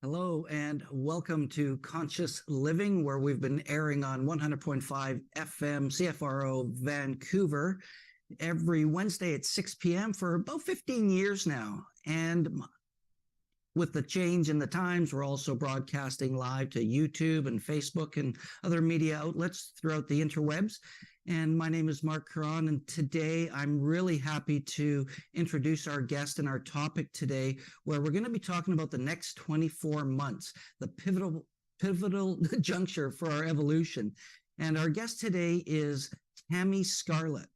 Hello and welcome to Conscious Living, where we've been airing on 100.5 FM CFRO Vancouver every Wednesday at 6 p.m. for about 15 years now. And with the change in the times, we're also broadcasting live to YouTube and Facebook and other media outlets throughout the interwebs. And my name is Marc Caron, and today I'm really happy to introduce our guest and our topic today, where we're going to be talking about the next 24 months, the pivotal juncture for our evolution. And our guest today is Tammy Scarlett.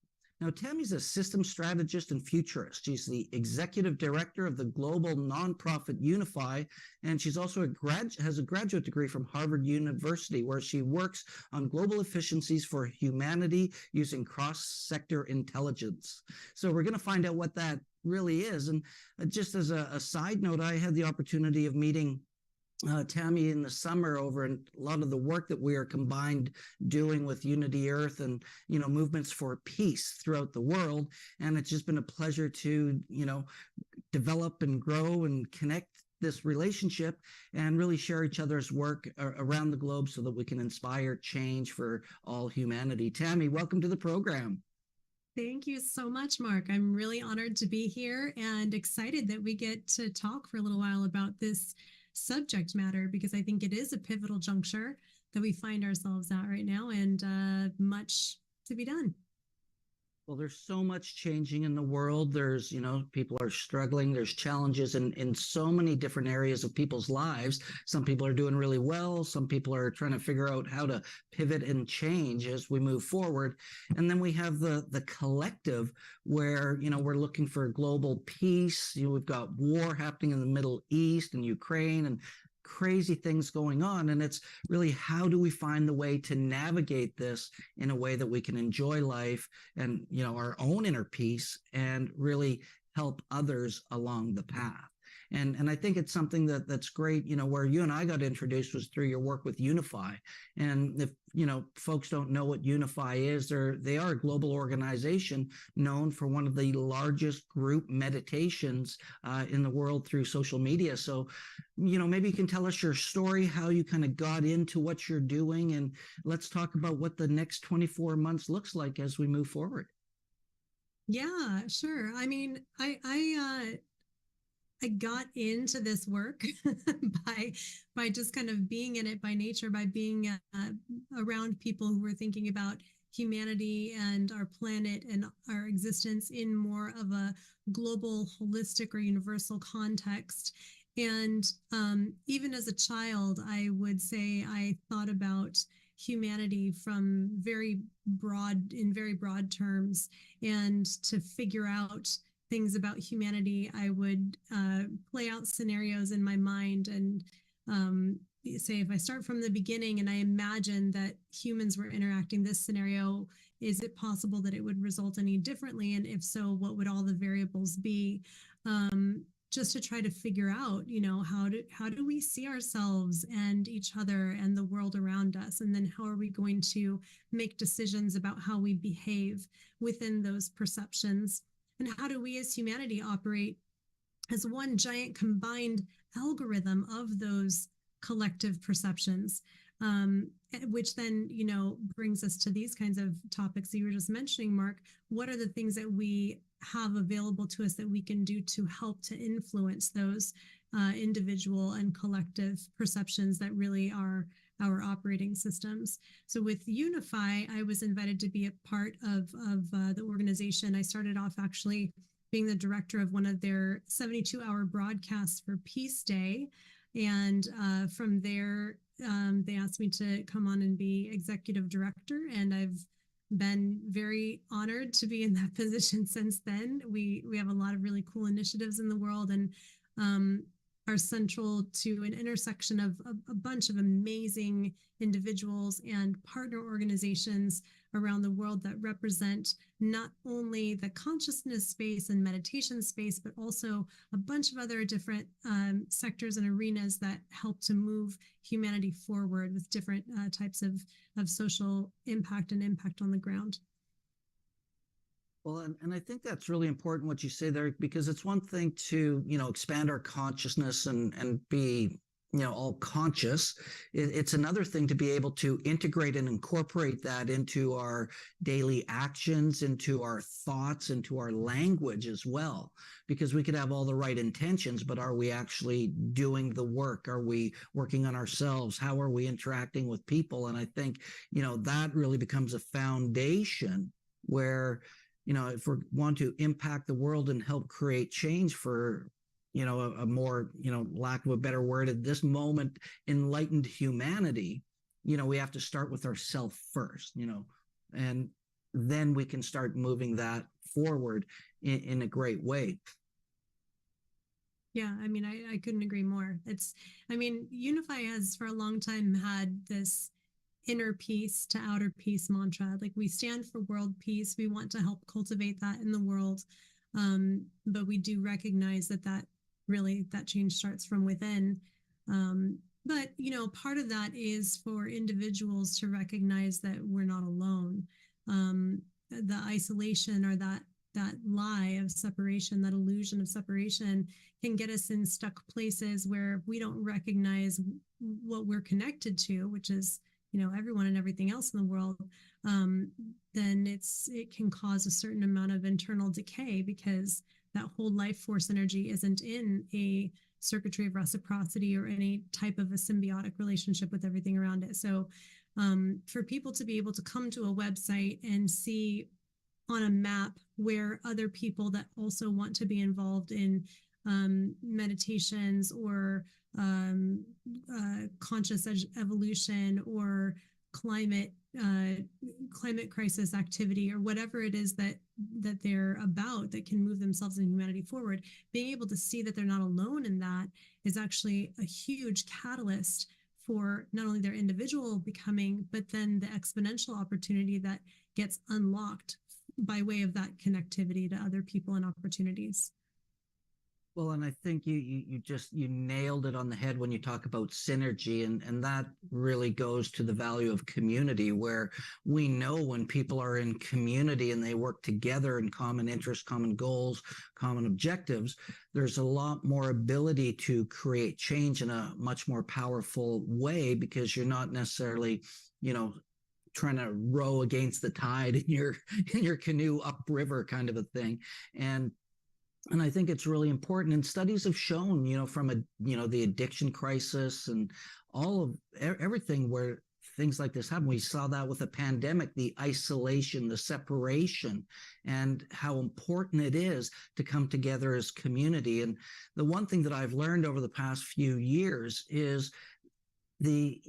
Now, Tammy's a systems strategist and futurist. She's the executive director of the global nonprofit UNIFY, and she's also has a graduate degree from Harvard University, where she works on global efficiencies for humanity using cross-sector intelligence. So we're going to find out what that really is. And just as a side note, I had the opportunity of meeting Tammy in the summer over a lot of the work that we are combined doing with Unity Earth and, movements for peace throughout the world. And it's just been a pleasure to, develop and grow and connect this relationship and really share each other's work around the globe so that we can inspire change for all humanity. Tammy, welcome to the program. Thank you so much, Mark. I'm really honored to be here and excited that we get to talk for a little while about this subject matter, because I think it is a pivotal juncture that we find ourselves at right now, and much to be done. Well, there's so much changing in the world. There's, people are struggling. There's challenges in so many different areas of people's lives. Some people are doing really well. Some people are trying to figure out how to pivot and change as we move forward. And then we have the collective where, we're looking for global peace. We've got war happening in the Middle East and Ukraine and crazy things going on. And it's really, how do we find the way to navigate this in a way that we can enjoy life and, our own inner peace and really help others along the path. And I think it's something that's great, where you and I got introduced was through your work with UNIFY. And if, folks don't know what UNIFY is, they are a global organization known for one of the largest group meditations in the world through social media. So, maybe you can tell us your story, how you kind of got into what you're doing, and let's talk about what the next 24 months looks like as we move forward. Yeah, sure. I mean, I got into this work by just kind of being in it by nature, by being around people who were thinking about humanity and our planet and our existence in more of a global, holistic, or universal context. And even as a child, I would say I thought about humanity from in very broad terms, and to figure out things about humanity, I would play out scenarios in my mind and say, if I start from the beginning and I imagine that humans were interacting this scenario, is it possible that it would result any differently? And if so, what would all the variables be? Just to try to figure out, how do we see ourselves and each other and the world around us? And then how are we going to make decisions about how we behave within those perceptions? And how do we as humanity operate as one giant combined algorithm of those collective perceptions, which then, brings us to these kinds of topics that you were just mentioning, Mark. What are the things that we have available to us that we can do to help to influence those individual and collective perceptions that really are our operating systems? So with UNIFY, I was invited to be a part of the organization. I started off actually being the director of one of their 72-hour broadcasts for Peace Day. And from there, they asked me to come on and be executive director. And I've been very honored to be in that position since then. We have a lot of really cool initiatives in the world, and are central to an intersection of a bunch of amazing individuals and partner organizations around the world that represent not only the consciousness space and meditation space, but also a bunch of other different sectors and arenas that help to move humanity forward with different types of social impact and impact on the ground. Well, and I think that's really important what you say there, because it's one thing to, expand our consciousness and be all conscious. It's another thing to be able to integrate and incorporate that into our daily actions, into our thoughts, into our language as well, because we could have all the right intentions, but are we actually doing the work? Are we working on ourselves? How are we interacting with people? And I think, that really becomes a foundation where, if we want to impact the world and help create change for a more, lack of a better word at this moment, enlightened humanity, we have to start with ourselves first, and then we can start moving that forward in a great way. Yeah, I mean, I couldn't agree more. Unify has for a long time had this inner peace to outer peace mantra. Like, we stand for world peace. We want to help cultivate that in the world. But we do recognize that change starts from within. But, part of that is for individuals to recognize that we're not alone. The isolation, or that lie of separation, that illusion of separation, can get us in stuck places where we don't recognize what we're connected to, which is, everyone and everything else in the world. Then it can cause a certain amount of internal decay, because that whole life force energy isn't in a circuitry of reciprocity or any type of a symbiotic relationship with everything around it. So for people to be able to come to a website and see on a map where other people that also want to be involved in meditations or conscious evolution or climate crisis activity, or whatever it is that they're about, that can move themselves and humanity forward, being able to see that they're not alone in that is actually a huge catalyst for not only their individual becoming, but then the exponential opportunity that gets unlocked by way of that connectivity to other people and opportunities. Well, and I think you nailed it on the head when you talk about synergy, and that really goes to the value of community, where we know when people are in community and they work together in common interests, common goals, common objectives, there's a lot more ability to create change in a much more powerful way, because you're not necessarily, trying to row against the tide in your canoe upriver kind of a thing. And I think it's really important. And studies have shown, from the addiction crisis and all of everything where things like this happen. We saw that with the pandemic, the isolation, the separation, and how important it is to come together as community. And the one thing that I've learned over the past few years is the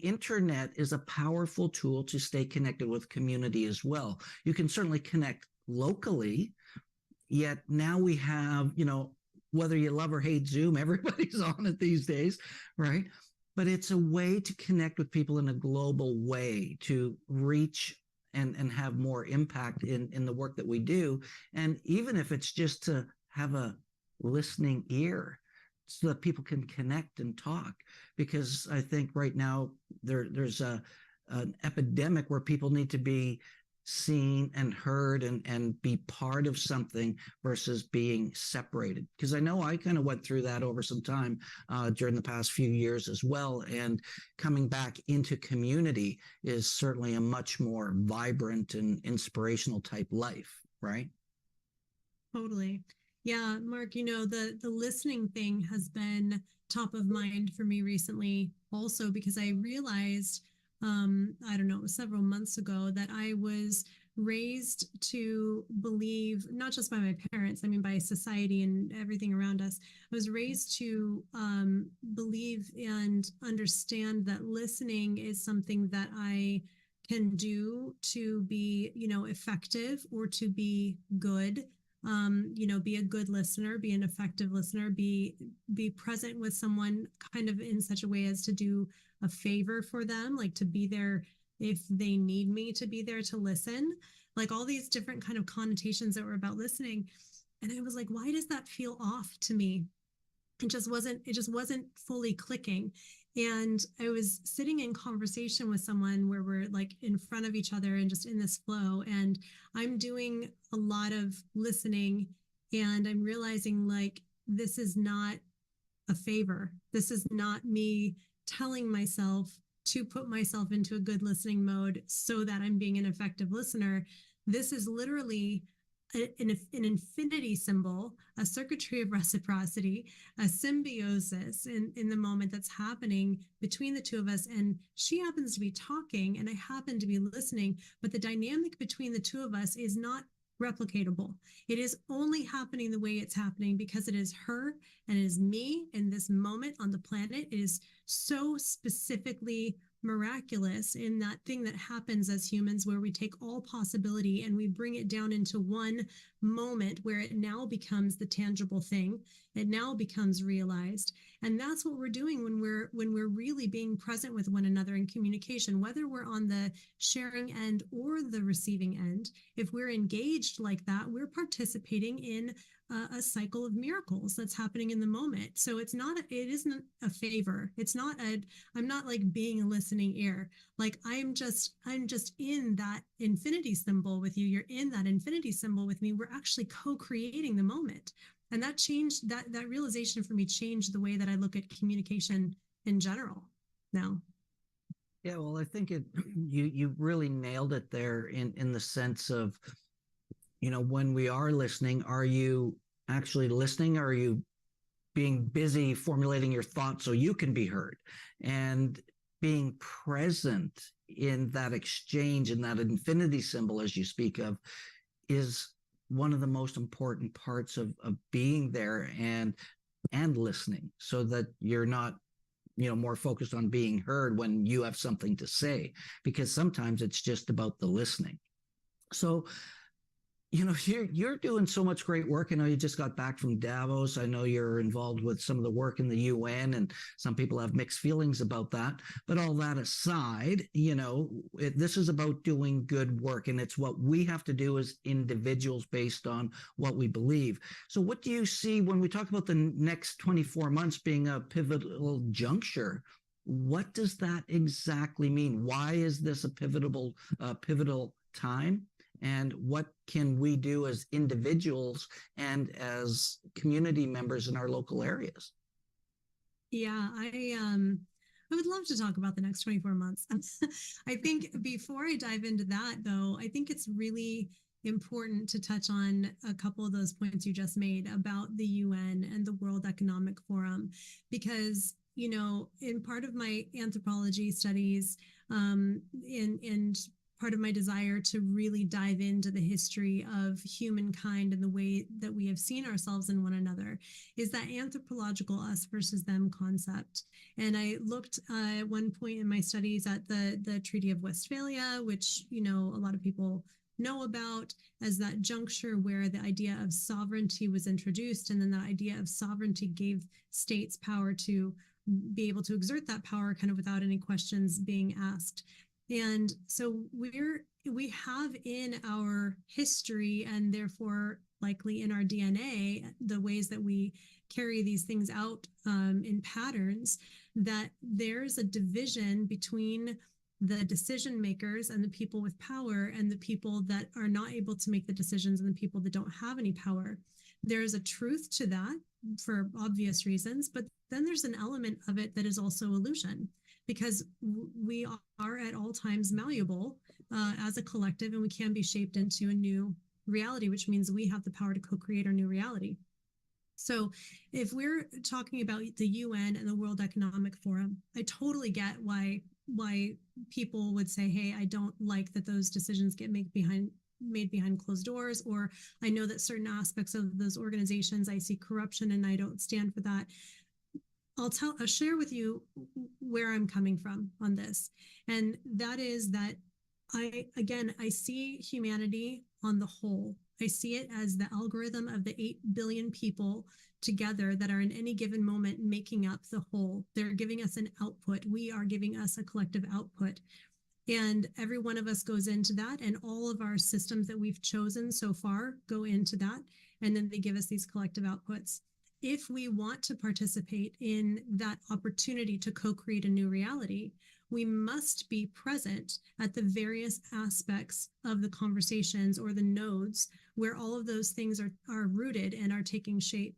internet is a powerful tool to stay connected with community as well. You can certainly connect locally, yet now we have, whether you love or hate Zoom, everybody's on it these days, right? But it's a way to connect with people in a global way, to reach and have more impact in the work that we do. And even if it's just to have a listening ear, so that people can connect and talk, because I think right now there's an epidemic where people need to be seen and heard and be part of something versus being separated. Because I know I kind of went through that over some time during the past few years as well. And coming back into community is certainly a much more vibrant and inspirational type life, right? Totally. Yeah, Mark, the listening thing has been top of mind for me recently also, because I realized, I don't know, it was several months ago, that I was raised to believe, not just by my parents, by society and everything around us. I was raised to believe and understand that listening is something that I can do to be, effective, or to be good. Be a good listener, be an effective listener, be present with someone kind of in such a way as to do a favor for them, like to be there if they need me to be there to listen, like all these different kind of connotations that were about listening. And I was like, why does that feel off to me? It just wasn't fully clicking. And I was sitting in conversation with someone where we're like in front of each other and just in this flow, and I'm doing a lot of listening, and I'm realizing, like, this is not a favor. This is not me telling myself to put myself into a good listening mode so that I'm being an effective listener. This is literally an infinity symbol, a circuitry of reciprocity, a symbiosis in the moment that's happening between the two of us. And she happens to be talking and I happen to be listening, but the dynamic between the two of us is not replicatable. It is only happening the way it's happening because it is her and it is me in this moment on the planet. It is so specifically miraculous in that thing that happens as humans where we take all possibility and we bring it down into one moment where it now becomes the tangible thing. It now becomes realized. And that's what we're doing when we're really being present with one another in communication, whether we're on the sharing end or the receiving end. If we're engaged like that, we're participating in a cycle of miracles that's happening in the moment. So it isn't a favor. I'm not like being a listening ear. Like I'm just in that infinity symbol with you. You're in that infinity symbol with me. We're actually co-creating the moment. And that changed, that realization for me changed the way that I look at communication in general now. Yeah, well, I think you really nailed it there in the sense of, when we are listening, are you actually listening? Or are you being busy formulating your thoughts so you can be heard? And being present in that exchange and that infinity symbol, as you speak of, is one of the most important parts of being there and listening, so that you're not more focused on being heard when you have something to say, because sometimes it's just about the listening. So you're doing so much great work. I know you just got back from Davos. I know you're involved with some of the work in the UN, and some people have mixed feelings about that. But all that aside, this is about doing good work, and it's what we have to do as individuals based on what we believe. So what do you see when we talk about the next 24 months being a pivotal juncture? What does that exactly mean? Why is this a pivotal time? And what can we do as individuals and as community members in our local areas? Yeah, I would love to talk about the next 24 months. I think before I dive into that, though, I think it's really important to touch on a couple of those points you just made about the UN and the World Economic Forum, because in part of my anthropology studies, and part of my desire to really dive into the history of humankind and the way that we have seen ourselves in one another is that anthropological us versus them concept. And I looked at one point in my studies at the Treaty of Westphalia, which, a lot of people know about as that juncture where the idea of sovereignty was introduced. And then that idea of sovereignty gave states power to be able to exert that power kind of without any questions being asked. And so we have in our history, and therefore likely in our DNA, the ways that we carry these things out in patterns, that there's a division between the decision makers and the people with power and the people that are not able to make the decisions and the people that don't have any power. There's a truth to that for obvious reasons, but then there's an element of it that is also illusion, because we are at all times malleable as a collective, and we can be shaped into a new reality, which means we have the power to co-create our new reality. So if we're talking about the UN and the World Economic Forum, I totally get why people would say, hey, I don't like that those decisions get made behind closed doors, or I know that certain aspects of those organizations, I see corruption and I don't stand for that. I'll share with you where I'm coming from on this. And that is that I see humanity on the whole. I see it as the algorithm of the 8 billion people together that are in any given moment making up the whole. They're giving us an output. We are giving us a collective output. And every one of us goes into that, and all of our systems that we've chosen so far go into that. And then they give us these collective outputs. If we want to participate in that opportunity to co-create a new reality, we must be present at the various aspects of the conversations or the nodes where all of those things are rooted and are taking shape.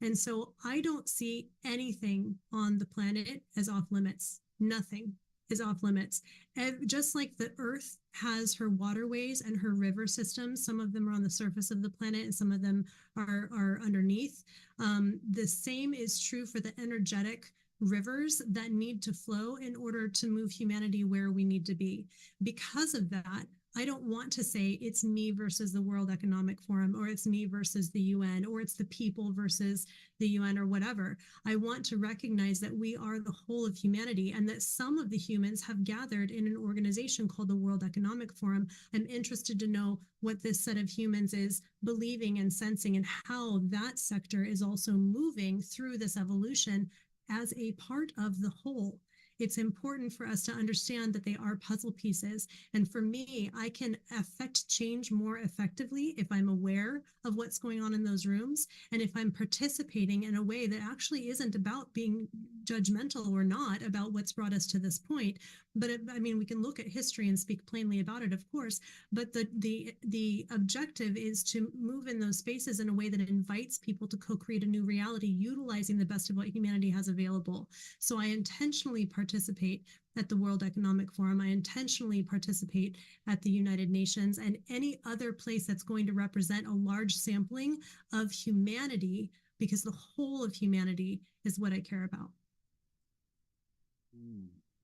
And so I don't see anything on the planet as off limits. Nothing is off limits. And just like the earth has her waterways and her river systems, some of them are on the surface of the planet and some of them are underneath. The same is true for the energetic rivers that need to flow in order to move humanity where we need to be. Because of that, I don't want to say it's me versus the World Economic Forum, or it's me versus the UN, or it's the people versus the UN, or whatever. I want to recognize that we are the whole of humanity, and that some of the humans have gathered in an organization called the World Economic Forum. I'm interested to know what this set of humans is believing and sensing, and how that sector is also moving through this evolution as a part of the whole. It's important for us to understand that they are puzzle pieces. And for me, I can affect change more effectively if I'm aware of what's going on in those rooms, and if I'm participating in a way that actually isn't about being judgmental or not about what's brought us to this point. But I mean, we can look at history and speak plainly about it, of course, but the objective is to move in those spaces in a way that invites people to co-create a new reality, utilizing the best of what humanity has available. So I intentionally participate at the World Economic Forum. I intentionally participate at the United Nations and any other place that's going to represent a large sampling of humanity, because the whole of humanity is what I care about.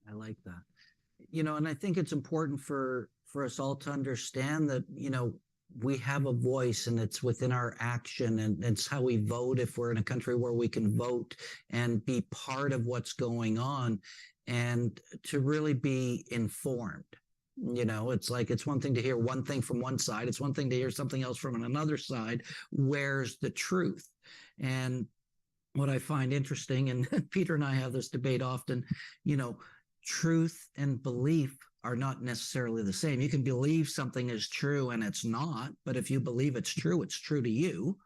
I like that. And I think it's important for us all to understand that, we have a voice, and it's within our action, and it's how we vote if we're in a country where we can vote and be part of what's going on, and to really be informed. It's like, it's one thing to hear one thing from one side. It's one thing to hear something else from another side. Where's the truth? And what I find interesting, and Peter and I have this debate often, truth and belief are not necessarily the same. You can believe something is true and it's not, but if you believe it's true to you,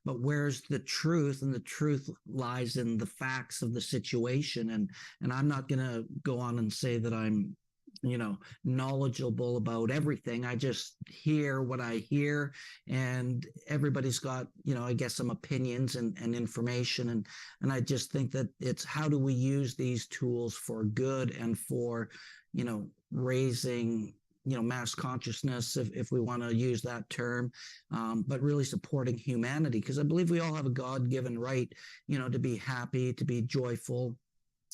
but where's the truth? And the truth lies in the facts of the situation. And I'm not going to go on and say that I'm, knowledgeable about everything. I just hear what I hear, and everybody's got, I guess, some opinions and information. And I just think that it's, how do we use these tools for good and for, raising, mass consciousness, if we want to use that term, but really supporting humanity, because I believe we all have a God-given right, to be happy, to be joyful,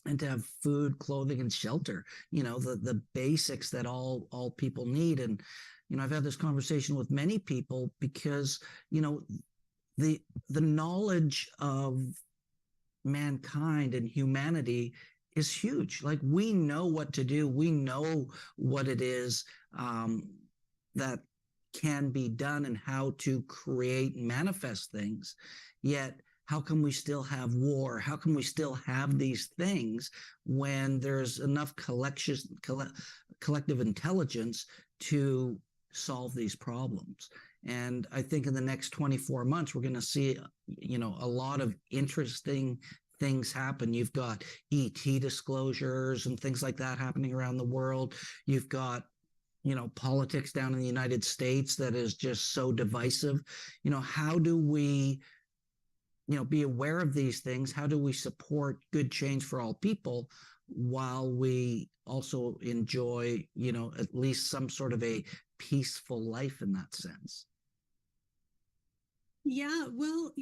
and to have food, clothing, and shelter, the basics that all people need. And, I've had this conversation with many people because, the knowledge of mankind and humanity is huge. Like, we know what to do. We know what it is that can be done and how to create and manifest things. Yet, how can we still have war? How can we still have these things when there's enough collective intelligence to solve these problems? And I think in the next 24 months, we're going to see, a lot of interesting things happen. You've got ET disclosures and things like that happening around the world. You've got, politics down in the United States that is just so divisive. How do we be aware of these things? How do we support good change for all people while we also enjoy, at least some sort of a peaceful life in that sense? Yeah, well,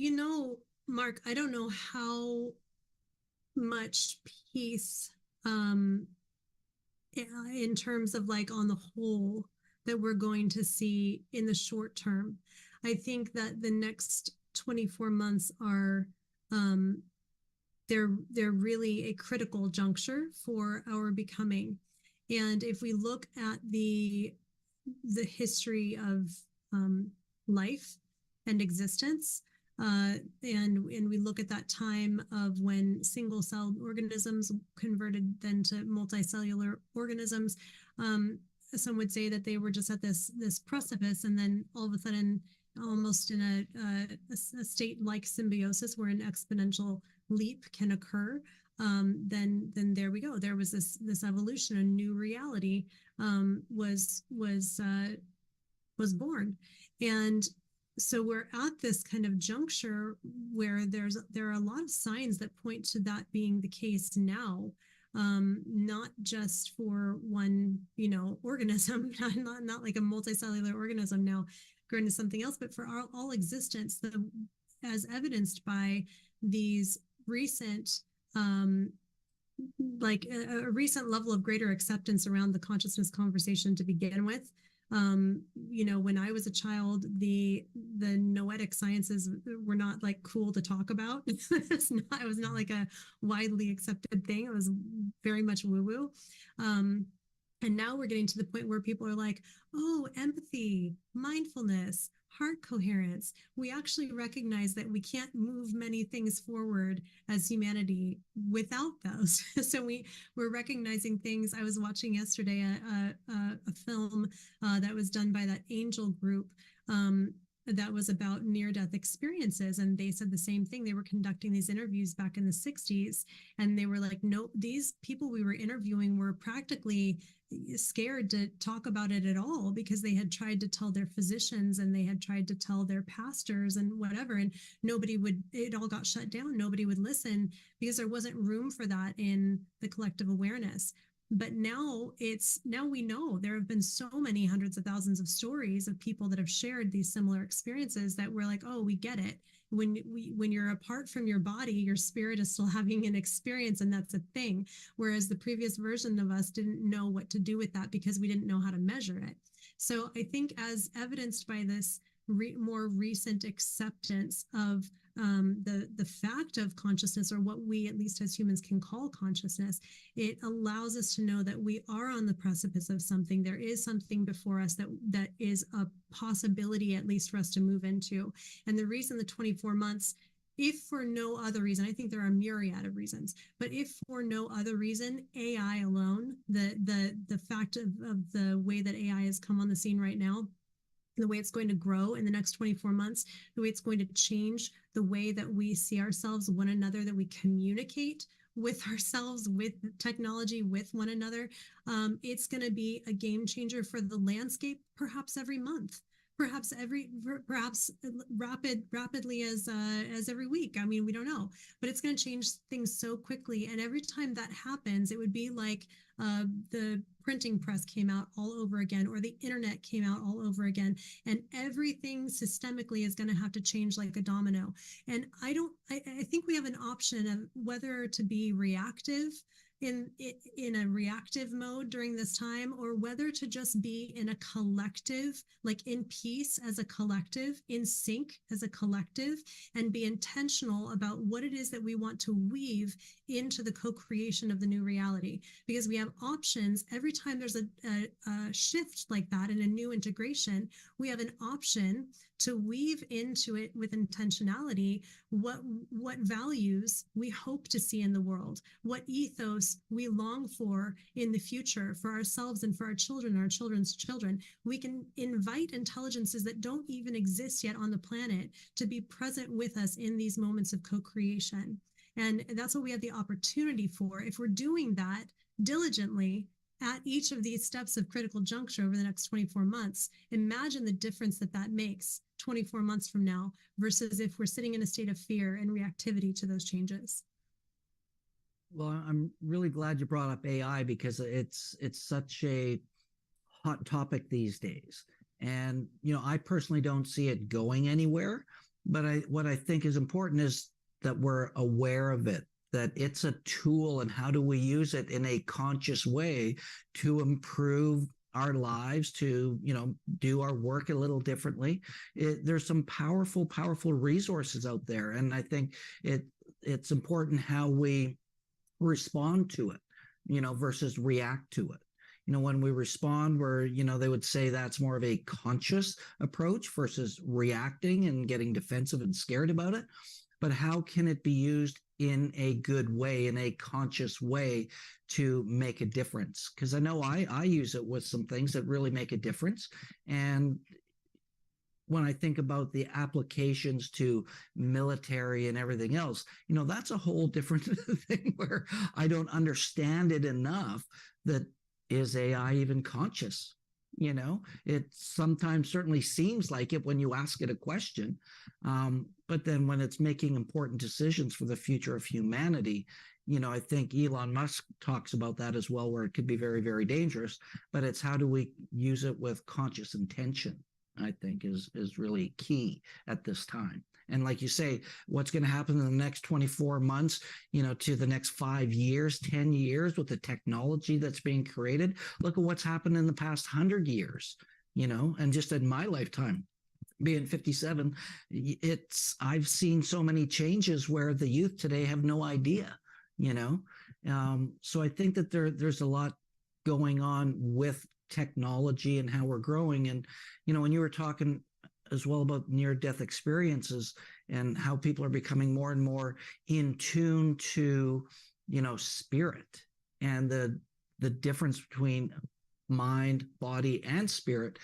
Mark, I don't know how much peace in terms of, like, on the whole, that we're going to see in the short term. I think that the next 24 months are they're really a critical juncture for our becoming. And if we look at the history of life and existence, and we look at that time of when single-celled organisms converted then to multicellular organisms, some would say that they were just at this precipice, and then all of a sudden, almost in a state like symbiosis where an exponential leap can occur, then there we go. There was this evolution, a new reality was born. And so we're at this kind of juncture where there are a lot of signs that point to that being the case now, not just for one, organism, not like a multicellular organism now growing to something else, but for all existence, as evidenced by these recent like a recent level of greater acceptance around the consciousness conversation to begin with. When I was a child, the noetic sciences were not like cool to talk about. It was not like a widely accepted thing. It was very much woo-woo. And now we're getting to the point where people are like, oh, empathy, mindfulness, heart coherence. We actually recognize that we can't move many things forward as humanity without those. So we're recognizing things. I was watching yesterday a film that was done by that Angel group that was about near-death experiences, and they said the same thing. They were conducting these interviews back in the 60s, and they were like, no, these people we were interviewing were practically scared to talk about it at all, because they had tried to tell their physicians and they had tried to tell their pastors and whatever, and it all got shut down. Nobody would listen because there wasn't room for that in the collective awareness. But now we know there have been so many hundreds of thousands of stories of people that have shared these similar experiences that we're like, oh, we get it. When you're apart from your body, your spirit is still having an experience, and that's a thing. Whereas the previous version of us didn't know what to do with that because we didn't know how to measure it. So I think, as evidenced by this more recent acceptance of the fact of consciousness, or what we at least as humans can call consciousness, it allows us to know that we are on the precipice of something. There is something before us that is a possibility, at least for us to move into. And the reason the 24 months, if for no other reason, I think there are a myriad of reasons, but if for no other reason, AI alone, the fact of the way that AI has come on the scene right now, the way it's going to grow in the next 24 months, the way it's going to change the way that we see ourselves, one another, that we communicate with ourselves, with technology, with one another. It's going to be a game changer for the landscape, perhaps every month, perhaps rapidly as every week. I mean, we don't know, but it's going to change things so quickly. And every time that happens, it would be like the printing press came out all over again, or the internet came out all over again, and everything systemically is going to have to change like a domino. And I think we have an option of whether to be reactive in a reactive mode during this time, or whether to just be in a collective, like in peace as a collective, in sync as a collective, and be intentional about what it is that we want to weave into the co-creation of the new reality. Because we have options every time there's a shift like that in a new integration. We have an option to weave into it with intentionality what values we hope to see in the world, what ethos we long for in the future for ourselves and for our children, our children's children. We can invite intelligences that don't even exist yet on the planet to be present with us in these moments of co-creation. And that's what we have the opportunity for. If we're doing that diligently at each of these steps of critical juncture over the next 24 months, imagine the difference that makes 24 months from now versus if we're sitting in a state of fear and reactivity to those changes. Well, I'm really glad you brought up AI, because it's such a hot topic these days. And, I personally don't see it going anywhere, but what I think is important is that we're aware of it, that it's a tool, and how do we use it in a conscious way to improve our lives, to, do our work a little differently. There's some powerful resources out there. And I think it's important how we respond to it, versus react to it. When we respond, they would say that's more of a conscious approach versus reacting and getting defensive and scared about it. But how can it be used in a good way, in a conscious way, to make a difference? Because I know I use it with some things that really make a difference. And when I think about the applications to military and everything else, that's a whole different thing where I don't understand it enough. That is AI even conscious? It sometimes certainly seems like it when you ask it a question. But then when it's making important decisions for the future of humanity, I think Elon Musk talks about that as well, where it could be very, very dangerous. But it's how do we use it with conscious intention, I think is really key at this time. And like you say, what's going to happen in the next 24 months, to the next 5 years, 10 years with the technology that's being created. Look at what's happened in the past 100 years, and just in my lifetime, being 57, I've seen so many changes where the youth today have no idea, so I think that there's a lot going on with technology and how we're growing. And, when you were talking as well about near-death experiences and how people are becoming more and more in tune to, spirit and the difference between mind, body, and spirit,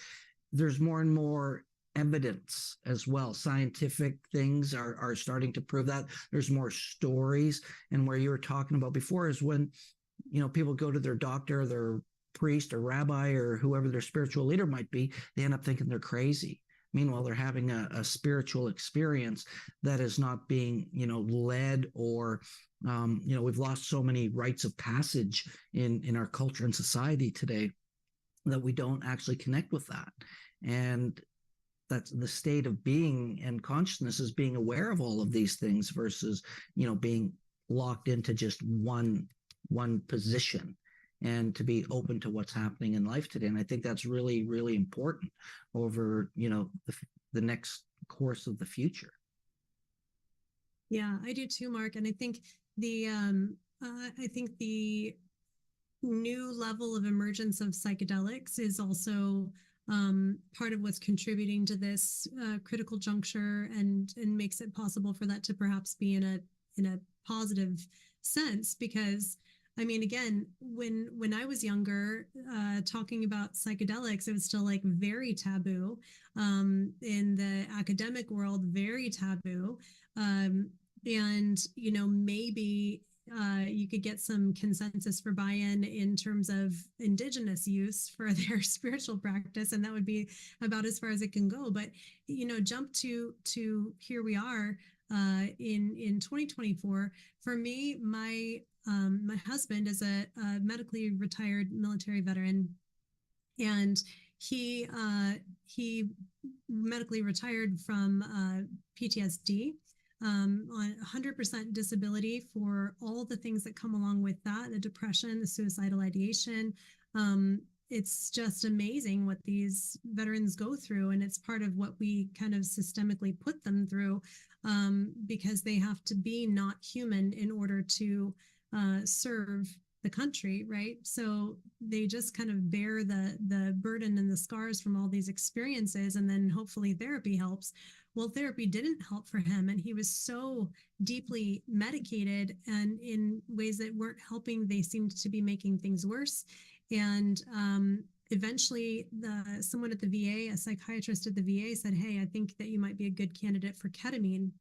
there's more and more evidence as well. Scientific things are starting to prove that. There's more stories. And where you were talking about before is when, people go to their doctor, their priest or rabbi or whoever their spiritual leader might be, they end up thinking they're crazy. Meanwhile, they're having a spiritual experience that is not being, led or, we've lost so many rites of passage in our culture and society today that we don't actually connect with that. And that's the state of being and consciousness is being aware of all of these things versus, being locked into just one position and to be open to what's happening in life today. And I think that's really, really important over, the next course of the future. Yeah, I do too, Mark. And I think the new level of emergence of psychedelics is also part of what's contributing to this critical juncture and makes it possible for that to perhaps be in a positive sense. Because I mean, again, when I was younger, talking about psychedelics, it was still like very taboo. In the academic world, very taboo. And, maybe you could get some consensus for buy-in in terms of indigenous use for their spiritual practice, and that would be about as far as it can go. But, jump to here we are in 2024. For me, my husband is a medically retired military veteran, and he medically retired from PTSD, on 100% disability for all the things that come along with that, the depression, the suicidal ideation. It's just amazing what these veterans go through, and it's part of what we kind of systemically put them through, because they have to be not human in order to serve the country, right? So they just kind of bear the burden and the scars from all these experiences, and then hopefully therapy helps. Well, therapy didn't help for him, and he was so deeply medicated, and in ways that weren't helping, they seemed to be making things worse. And eventually, someone at the VA, a psychiatrist at the VA, said, "Hey, I think that you might be a good candidate for ketamine,"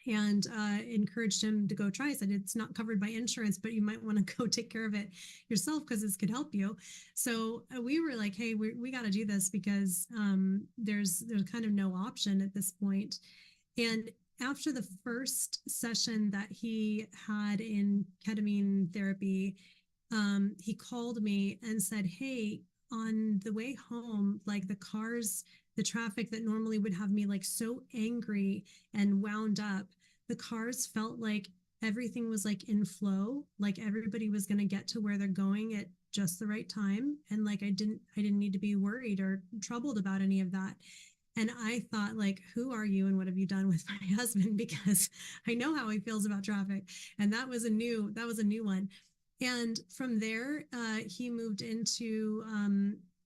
and encouraged him to go try. I said, "It's not covered by insurance, but you might want to go take care of it yourself because this could help you." So we were like, "Hey, we got to do this because there's kind of no option at this point." And after the first session that he had in ketamine therapy, he called me and said, "Hey, on the way home, like the traffic that normally would have me like so angry and wound up, the cars felt like everything was like in flow, like everybody was going to get to where they're going at just the right time. And like, I didn't need to be worried or troubled about any of that." And I thought, like, who are you and what have you done with my husband? Because I know how he feels about traffic. And that was a new one. And from there, he moved into,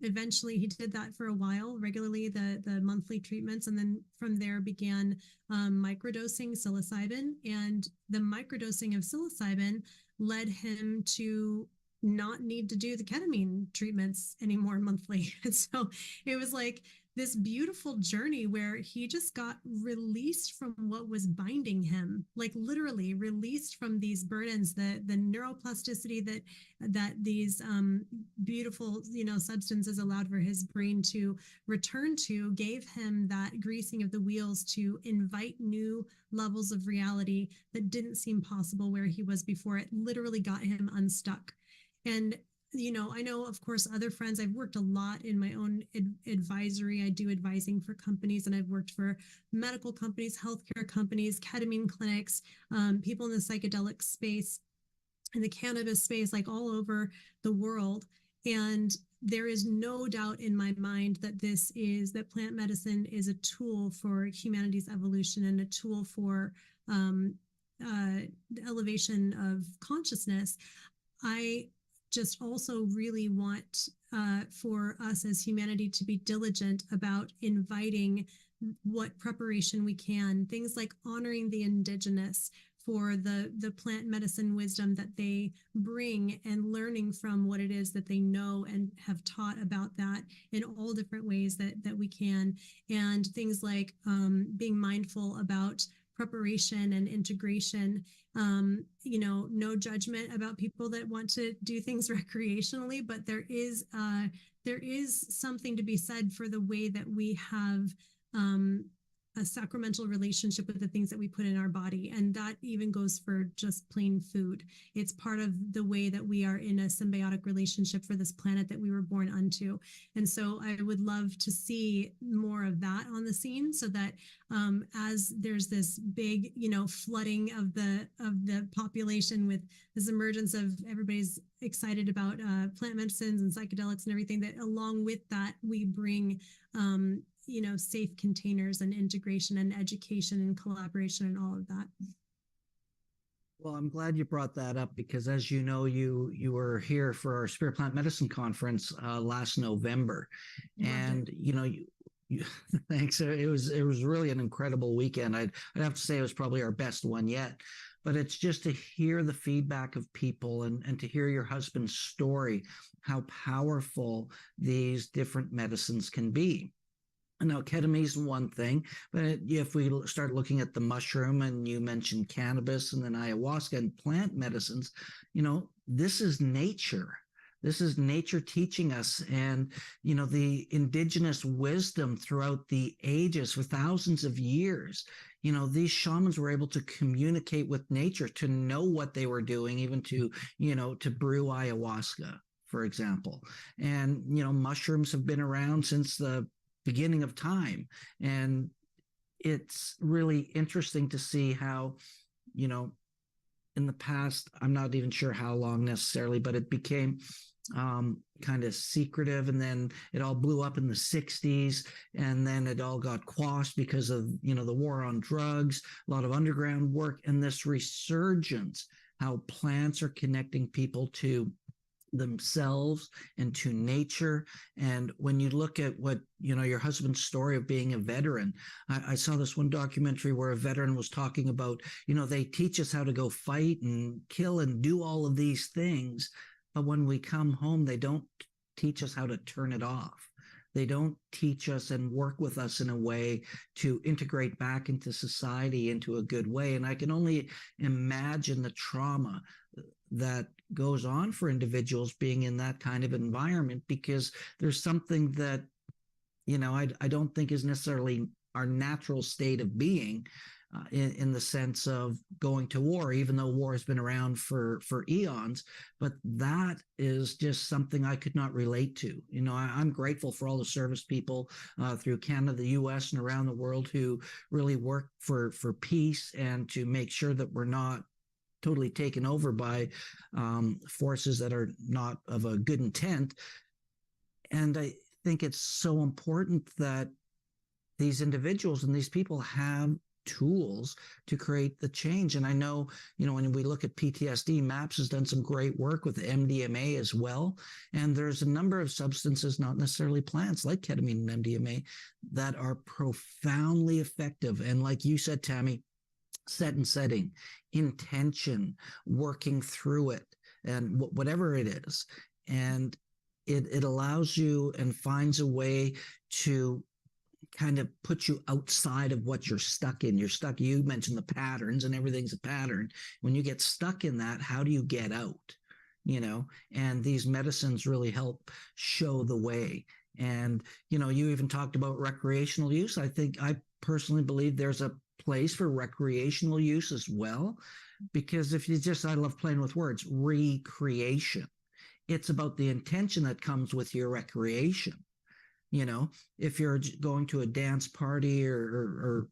eventually he did that for a while, regularly, the monthly treatments. And then from there began microdosing psilocybin. And the microdosing of psilocybin led him to not need to do the ketamine treatments anymore monthly. And so it was like this beautiful journey where he just got released from what was binding him, like literally released from these burdens, the neuroplasticity that these beautiful, substances allowed for his brain to return to, gave him that greasing of the wheels to invite new levels of reality that didn't seem possible where he was before. It literally got him unstuck. And I know, of course, other friends. I've worked a lot in my own advisory. I do advising for companies, and I've worked for medical companies, healthcare companies, ketamine clinics, people in the psychedelic space, in the cannabis space, like all over the world. And there is no doubt in my mind that plant medicine is a tool for humanity's evolution and a tool for the elevation of consciousness. I just also really want for us as humanity to be diligent about inviting what preparation we can, things like honoring the indigenous for the plant medicine wisdom that they bring, and learning from what it is that they know and have taught about that in all different ways that we can. And things like being mindful about preparation and integration. No judgment about people that want to do things recreationally, but there is something to be said for the way that we have a sacramental relationship with the things that we put in our body. And that even goes for just plain food. It's part of the way that we are in a symbiotic relationship for this planet that we were born unto. And so I would love to see more of that on the scene, so that as there's this big, flooding of the population with this emergence of everybody's excited about plant medicines and psychedelics and everything, that along with that, we bring safe containers and integration and education and collaboration and all of that. Well, I'm glad you brought that up, because as you know, you were here for our Spirit Plant Medicine conference last November. And you thanks. It was really an incredible weekend. I'd have to say it was probably our best one yet. But it's just to hear the feedback of people and to hear your husband's story, how powerful these different medicines can be. Now, ketamine is one thing, but if we start looking at the mushroom, and you mentioned cannabis and then ayahuasca and plant medicines, this is nature. This is nature teaching us, and, the indigenous wisdom throughout the ages for thousands of years. These shamans were able to communicate with nature, to know what they were doing, even to brew ayahuasca, for example. And, mushrooms have been around since the beginning of time. And it's really interesting to see how, in the past, I'm not even sure how long necessarily, but it became kind of secretive, and then it all blew up in the 60s, and then it all got quashed because of the war on drugs, a lot of underground work, and this resurgence, how plants are connecting people to themselves and to nature. And when you look at what your husband's story of being a veteran, I saw this one documentary where a veteran was talking about, they teach us how to go fight and kill and do all of these things, but when we come home, they don't teach us how to turn it off. They don't teach us and work with us in a way to integrate back into society into a good way. And I can only imagine the trauma that goes on for individuals being in that kind of environment, because there's something that, I don't think is necessarily our natural state of being, in the sense of going to war, even though war has been around for eons. But that is just something I could not relate to. I'm grateful for all the service people through Canada, the US, and around the world who really work for peace and to make sure that we're not totally taken over by forces that are not of a good intent. And I think it's so important that these individuals and these people have tools to create the change. And I know, when we look at PTSD, MAPS has done some great work with MDMA as well. And there's a number of substances, not necessarily plants, like ketamine and MDMA, that are profoundly effective. And like you said, Tammy, set and setting, intention, working through it, and whatever it is. And it allows you and finds a way to kind of put you outside of what you're stuck in. You're stuck. You mentioned the patterns, and everything's a pattern. When you get stuck in that, how do you get out? And these medicines really help show the way. And, you even talked about recreational use. I personally believe there's a place for recreational use as well, because I love playing with words, recreation. It's about the intention that comes with your recreation. If you're going to a dance party or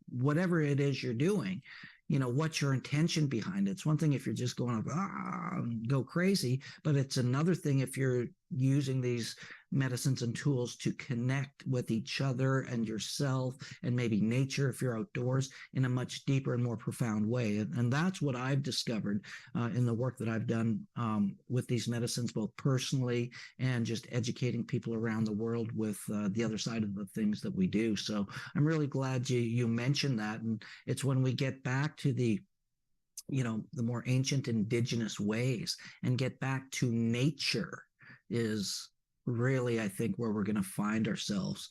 whatever it is you're doing, what's your intention behind it? It's one thing if you're just going go crazy, but it's another thing if you're using these medicines and tools to connect with each other and yourself and maybe nature if you're outdoors in a much deeper and more profound way. And that's what I've discovered in the work that I've done with these medicines, both personally and just educating people around the world with the other side of the things that we do. So I'm really glad you mentioned that. And it's when we get back to the more ancient indigenous ways and get back to nature is really, I think, where we're going to find ourselves.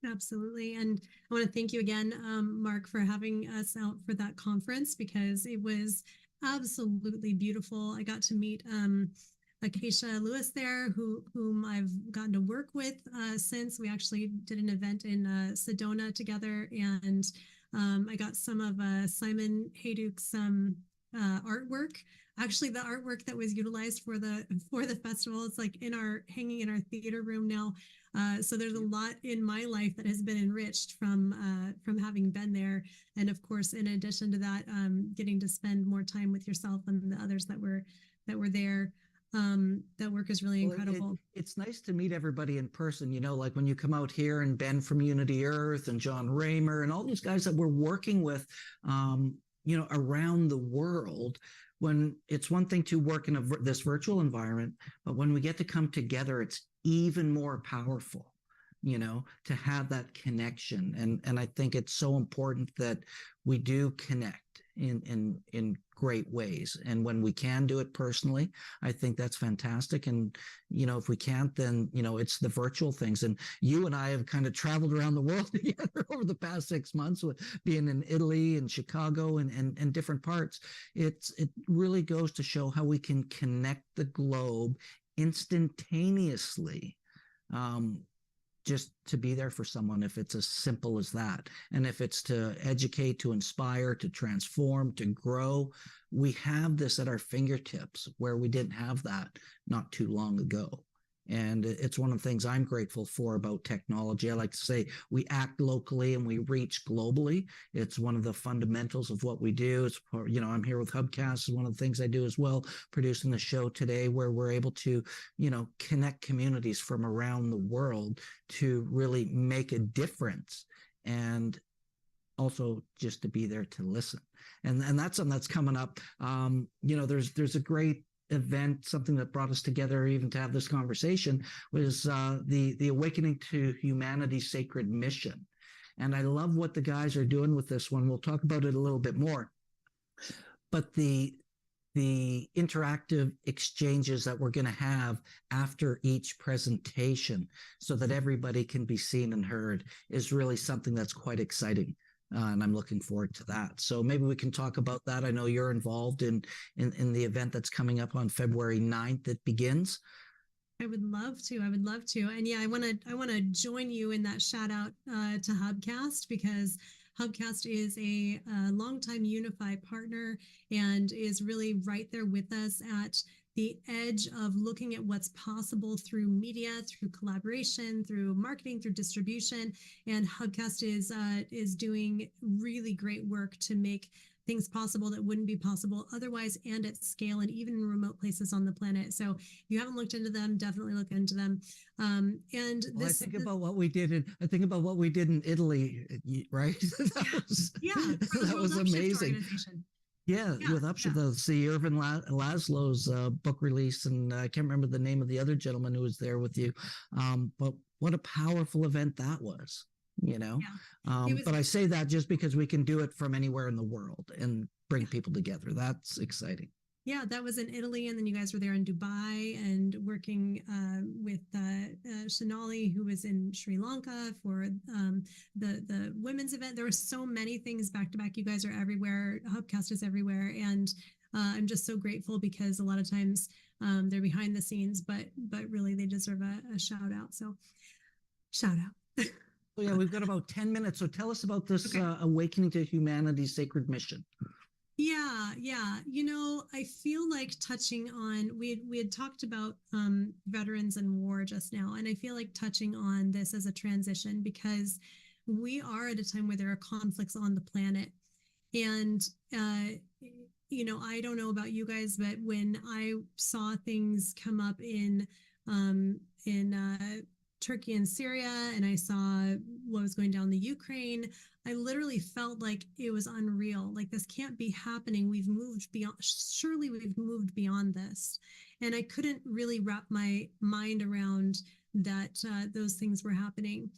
Absolutely. And I want to thank you again, Marc, for having us out for that conference, because it was absolutely beautiful. I got to meet Acacia Lewis there, whom I've gotten to work with since. We actually did an event in Sedona together, and I got some of Simon Hayduke's artwork. Actually, the artwork that was utilized for the festival, it's like hanging in our theater room now. So there's a lot in my life that has been enriched from having been there, and of course, in addition to that, getting to spend more time with yourself and the others that were there. That work is really incredible. It's nice to meet everybody in person, like when you come out here, and Ben from Unity Earth and John Raymer and all these guys that we're working with, around the world. When it's one thing to work in this virtual environment, but when we get to come together, it's even more powerful, to have that connection. And I think it's so important that we do connect in great ways. And when we can do it personally, I think that's fantastic. And, if we can't, then, it's the virtual things. And you and I have kind of traveled around the world together over the past 6 months, with being in Italy and Chicago and different parts. It really goes to show how we can connect the globe instantaneously, just to be there for someone, if it's as simple as that. And if it's to educate, to inspire, to transform, to grow, we have this at our fingertips where we didn't have that not too long ago. And it's one of the things I'm grateful for about technology. I like to say we act locally and we reach globally. It's one of the fundamentals of what we do. It's, I'm here with Hubcast. One of the things I do as well, producing the show today, where we're able to, connect communities from around the world to really make a difference. And also just to be there to listen. And that's something that's coming up. There's a great event, something that brought us together even to have this conversation, was the Awakening to Humanity's Sacred Mission. And I love what the guys are doing with this one. We'll talk about it a little bit more. But the interactive exchanges that we're going to have after each presentation, so that everybody can be seen and heard, is really something that's quite exciting. And I'm looking forward to that. So maybe we can talk about that. I know you're involved in the event that's coming up on February 9th. It begins. I would love to. And yeah, I want to join you in that shout out to Hubcast, because Hubcast is a longtime UNIFY partner and is really right there with us at the edge of looking at what's possible through media, through collaboration, through marketing, through distribution. And Hubcast is doing really great work to make things possible that wouldn't be possible otherwise, and at scale, and even in remote places on the planet. So if you haven't looked into them, definitely look into them. I think about what we did in Italy, right? that was amazing. Yeah, with Upshift, see Irvin Laszlo's book release, and I can't remember the name of the other gentleman who was there with you. But what a powerful event that was, But I say that just because we can do it from anywhere in the world and bring people together. That's exciting. Yeah, that was in Italy, and then you guys were there in Dubai and working with Sonali, who was in Sri Lanka for the women's event. There were so many things back to back. You guys are everywhere. Hubcast is everywhere, and I'm just so grateful because a lot of times they're behind the scenes, but really they deserve a shout out. So shout out. So yeah, we've got about 10 minutes. So tell us about this Okay. Awakening to Humanity's Sacred Mission. Yeah. I feel like touching on we had talked about veterans and war just now, and I feel like touching on this as a transition because we are at a time where there are conflicts on the planet, and I don't know about you guys, but when I saw things come up in Turkey and Syria, and I saw what was going down the Ukraine, I literally felt like it was unreal. Like, this can't be happening. We've moved beyond, surely we've moved beyond this. And I couldn't really wrap my mind around that those things were happening.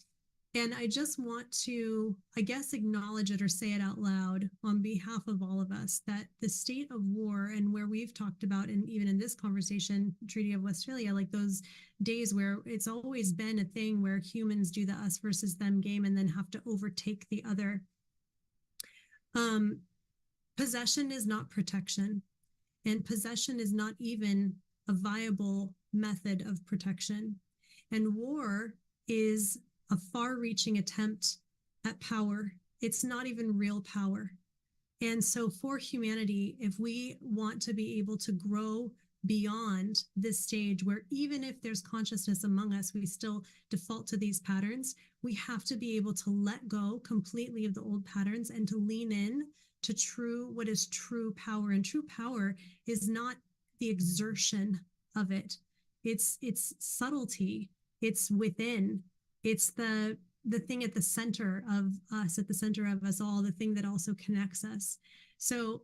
And I just want to, I guess, acknowledge it or say it out loud on behalf of all of us that the state of war, and where we've talked about, and even in this conversation, Treaty of Westphalia, like those days where it's always been a thing where humans do the us versus them game and then have to overtake the other. Possession is not protection, and possession is not even a viable method of protection. And war is a far-reaching attempt at power. It's not even real power. And so for humanity, if we want to be able to grow beyond this stage where even if there's consciousness among us, we still default to these patterns, we have to be able to let go completely of the old patterns and to lean in to what is true power. And true power is not the exertion of it. It's subtlety. It's within. It's the thing at the center of us, at the center of us all, the thing that also connects us. So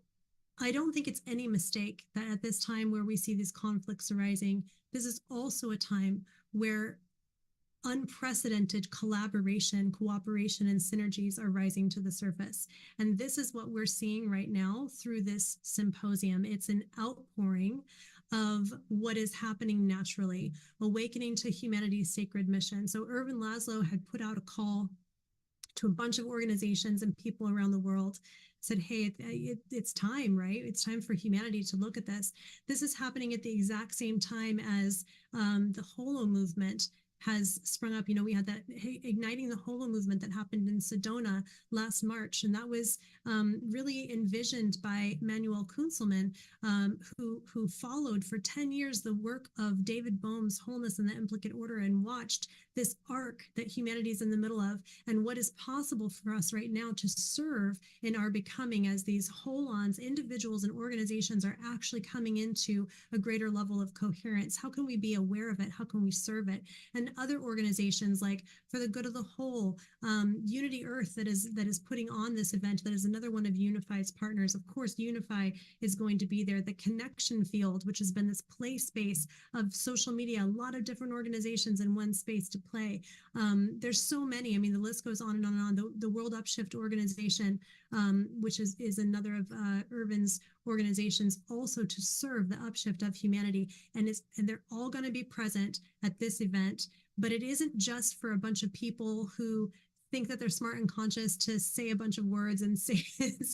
I don't think it's any mistake that at this time where we see these conflicts arising, this is also a time where unprecedented collaboration, cooperation, and synergies are rising to the surface. And this is what we're seeing right now through this symposium. It's an outpouring of what is happening naturally, awakening to humanity's sacred mission. So Ervin Laszlo had put out a call to a bunch of organizations and people around the world, said, hey, it's time, right? It's time for humanity to look at this. This is happening at the exact same time as the Holo movement has sprung up. We had that Igniting the Holo movement that happened in Sedona last March, and that was really envisioned by Manuel Kunzelman, who followed for 10 years the work of David Bohm's Wholeness and the Implicate Order and watched this arc that humanity is in the middle of and what is possible for us right now to serve in our becoming as these holons, individuals and organizations are actually coming into a greater level of coherence. How can we be aware of it? How can we serve it? And other organizations like For the Good of the Whole, Unity Earth that is putting on this event, that is another one of UNIFY's partners. Of course, UNIFY is going to be there. The Connection Field, which has been this play space of social media, a lot of different organizations in one space to play. There's so many. I mean, the list goes on and on and on. The World Upshift organization, which is another of Ervin's organizations, also to serve the upshift of humanity, and they're all going to be present at this event. But it isn't just for a bunch of people who think that they're smart and conscious to say a bunch of words and say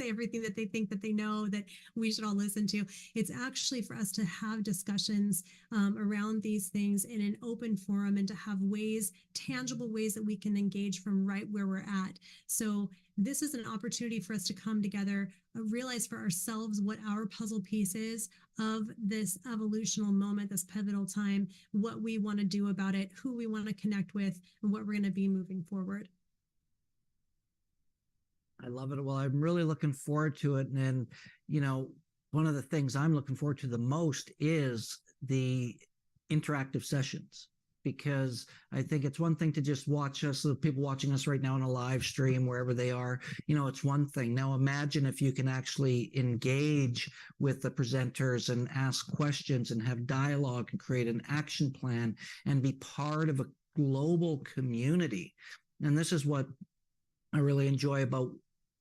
everything that they think that they know that we should all listen to. It's actually for us to have discussions around these things in an open forum and to have tangible ways that we can engage from right where we're at. So this is an opportunity for us to come together, realize for ourselves what our puzzle piece is of this evolutional moment, this pivotal time, what we want to do about it, who we want to connect with, and what we're going to be moving forward. I love it. Well, I'm really looking forward to it. And, one of the things I'm looking forward to the most is the interactive sessions, because I think it's one thing to just watch us, the people watching us right now on a live stream, wherever they are, it's one thing. Now imagine if you can actually engage with the presenters and ask questions and have dialogue and create an action plan and be part of a global community. And this is what I really enjoy about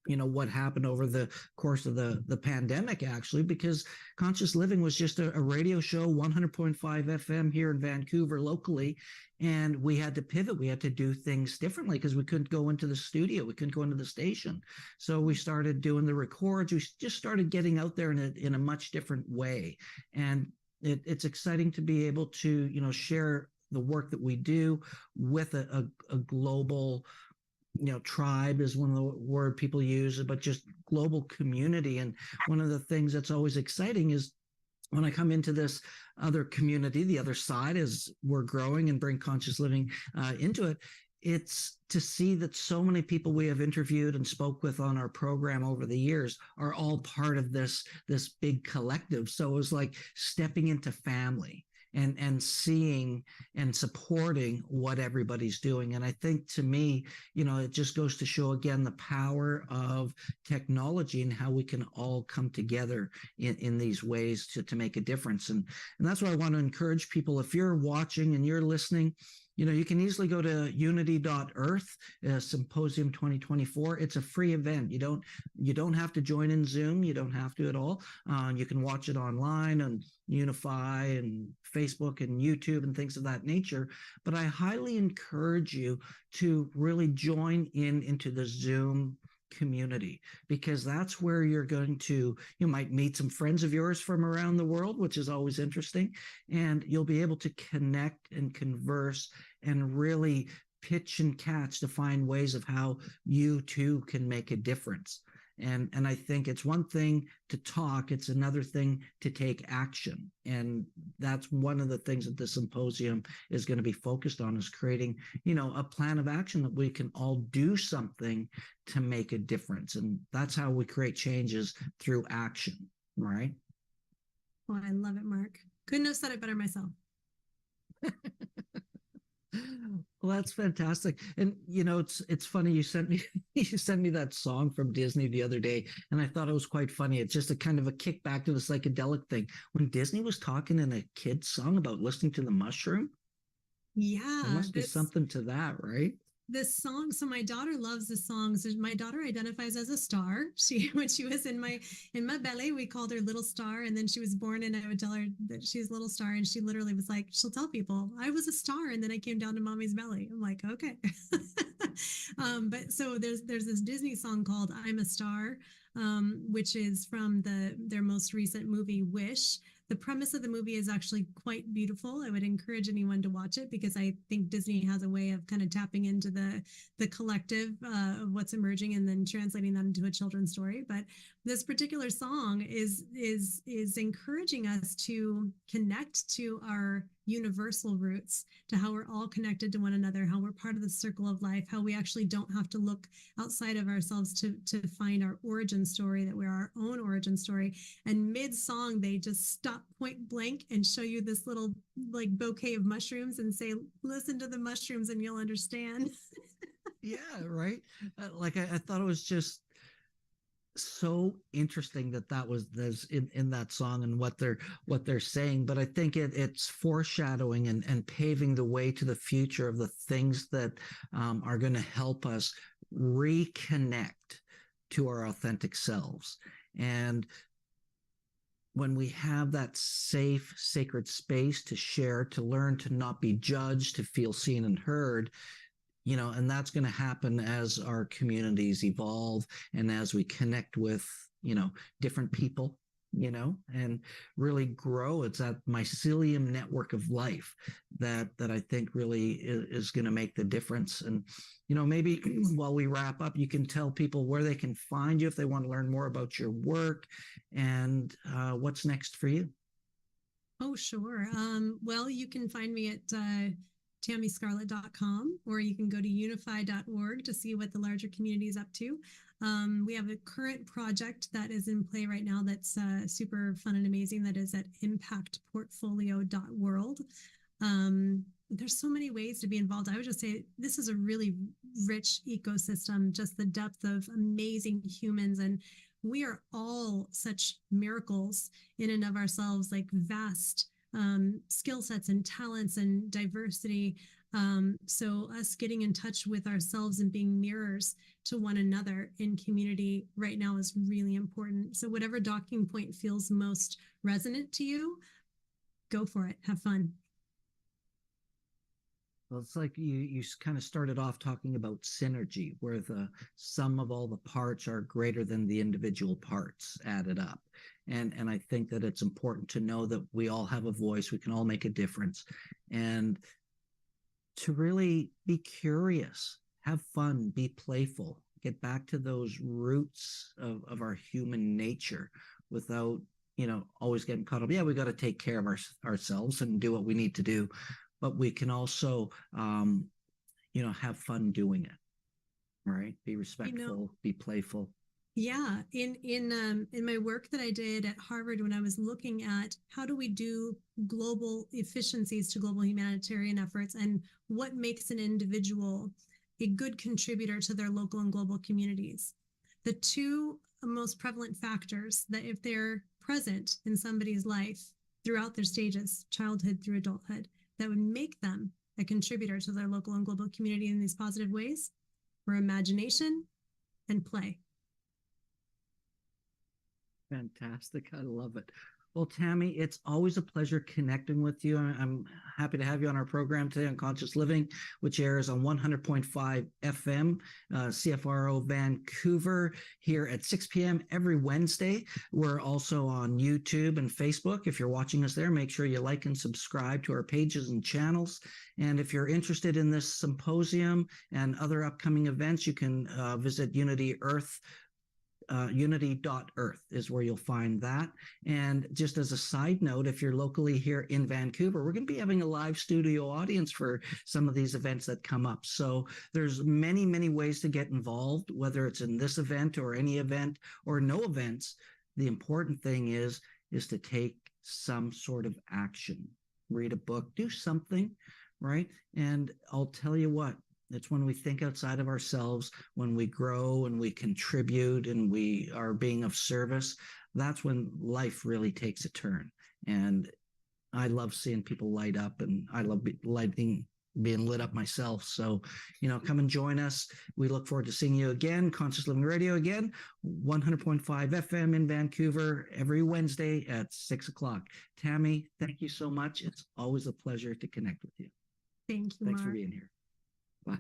what happened over the course of the pandemic, actually, because Conscious Living was just a radio show, 100.5 FM here in Vancouver locally. And we had to pivot. We had to do things differently because we couldn't go into the studio. We couldn't go into the station. So we started doing the records. We just started getting out there in a much different way. And it's exciting to be able to, share the work that we do with a global, tribe is one of the word people use, but just global community. And one of the things that's always exciting is when I come into this other community, the other side, as we're growing and bring conscious living into it, it's to see that so many people we have interviewed and spoke with on our program over the years are all part of this big collective. So it was like stepping into family and seeing and supporting what everybody's doing. And I think, to me, it just goes to show again the power of technology and how we can all come together in these ways to make a difference. And that's why I want to encourage people, if you're watching and you're listening, you can easily go to unity.earth, Symposium 2024. It's a free event. You don't have to join in Zoom. You don't have to at all. You can watch it online on UNIFY and Facebook and YouTube and things of that nature. But I highly encourage you to really join into the Zoom community, because that's where you might meet some friends of yours from around the world, which is always interesting, and you'll be able to connect and converse and really pitch and catch to find ways of how you too can make a difference. And I think it's one thing to talk, it's another thing to take action. And that's one of the things that the symposium is going to be focused on, is creating, a plan of action that we can all do something to make a difference. And that's how we create changes, through action, right? Oh, I love it, Mark. Couldn't have said it better myself. Well, that's fantastic. And it's funny, you sent me that song from Disney the other day, and I thought it was quite funny. It's just a kind of a kickback to the psychedelic thing. When Disney was talking in a kid's song about listening to the mushroom, yeah, there must be something to that, right? This song, so my daughter loves this song. So my daughter identifies as a star. When she was in my belly, we called her Little Star, and then she was born, and I would tell her that she's Little Star, and she literally was like, she'll tell people, I was a star, and then I came down to mommy's belly. I'm like, okay. But so there's this Disney song called I'm a Star, which is from their most recent movie, Wish. The premise of the movie is actually quite beautiful. I would encourage anyone to watch it, because I think Disney has a way of kind of tapping into the collective of what's emerging and then translating that into a children's story. But this particular song is encouraging us to connect to our universal roots, to how we're all connected to one another, how we're part of the circle of life, how we actually don't have to look outside of ourselves to find our origin story, that we're our own origin story. And mid-song, they just stop point blank and show you this little like bouquet of mushrooms and say, listen to the mushrooms and you'll understand. Yeah, right. I thought it was just so interesting that was in that song and what they're saying. But I think it's foreshadowing and paving the way to the future of the things that are going to help us reconnect to our authentic selves. And when we have that safe, sacred space to share, to learn, to not be judged, to feel seen and heard, and that's going to happen as our communities evolve and as we connect with, different people, and really grow. It's that mycelium network of life that I think really is going to make the difference. And, maybe while we wrap up, you can tell people where they can find you if they want to learn more about your work and what's next for you. Oh, sure. Well, you can find me at tammyscarlett.com, or you can go to unify.org to see what the larger community is up to. We have a current project that is in play right now that's super fun and amazing. That is at impactportfolio.world. There's so many ways to be involved. I would just say this is a really rich ecosystem, just the depth of amazing humans. And we are all such miracles in and of ourselves, like vast skill sets and talents and diversity. So us getting in touch with ourselves and being mirrors to one another in community right now is really important. So whatever docking point feels most resonant to you, go for it. Have fun. Well, it's like you kind of started off talking about synergy, where the sum of all the parts are greater than the individual parts added up. And I think that it's important to know that we all have a voice, we can all make a difference, and to really be curious, have fun, be playful, get back to those roots of our human nature without, always getting caught up. Yeah, we got to take care of ourselves and do what we need to do, but we can also, have fun doing it, right? Be respectful, be playful. Yeah, in my work that I did at Harvard, when I was looking at how do we do global efficiencies to global humanitarian efforts and what makes an individual a good contributor to their local and global communities, the two most prevalent factors that if they're present in somebody's life throughout their stages, childhood through adulthood, that would make them a contributor to their local and global community in these positive ways were imagination and play. Fantastic. I love it. Well, Tammy, it's always a pleasure connecting with you. I'm happy to have you on our program today on Conscious Living, which airs on 100.5 FM, CFRO Vancouver, here at 6 p.m. every Wednesday. We're also on YouTube and Facebook. If you're watching us there, make sure you like and subscribe to our pages and channels. And if you're interested in this symposium and other upcoming events, you can visit unity.earth is where you'll find that. And just as a side note, if you're locally here in Vancouver, we're going to be having a live studio audience for some of these events that come up. So there's many, many ways to get involved, whether it's in this event or any event or no events. The important thing is to take some sort of action, read a book, do something, right? And I'll tell you what, it's when we think outside of ourselves, when we grow and we contribute and we are being of service, that's when life really takes a turn. And I love seeing people light up, and I love being lit up myself. So, come and join us. We look forward to seeing you again. Conscious Living Radio again, 100.5 FM in Vancouver every Wednesday at 6 o'clock. Tammy, thank you so much. It's always a pleasure to connect with you. Thank you, Thanks Mark. for being here. Bye.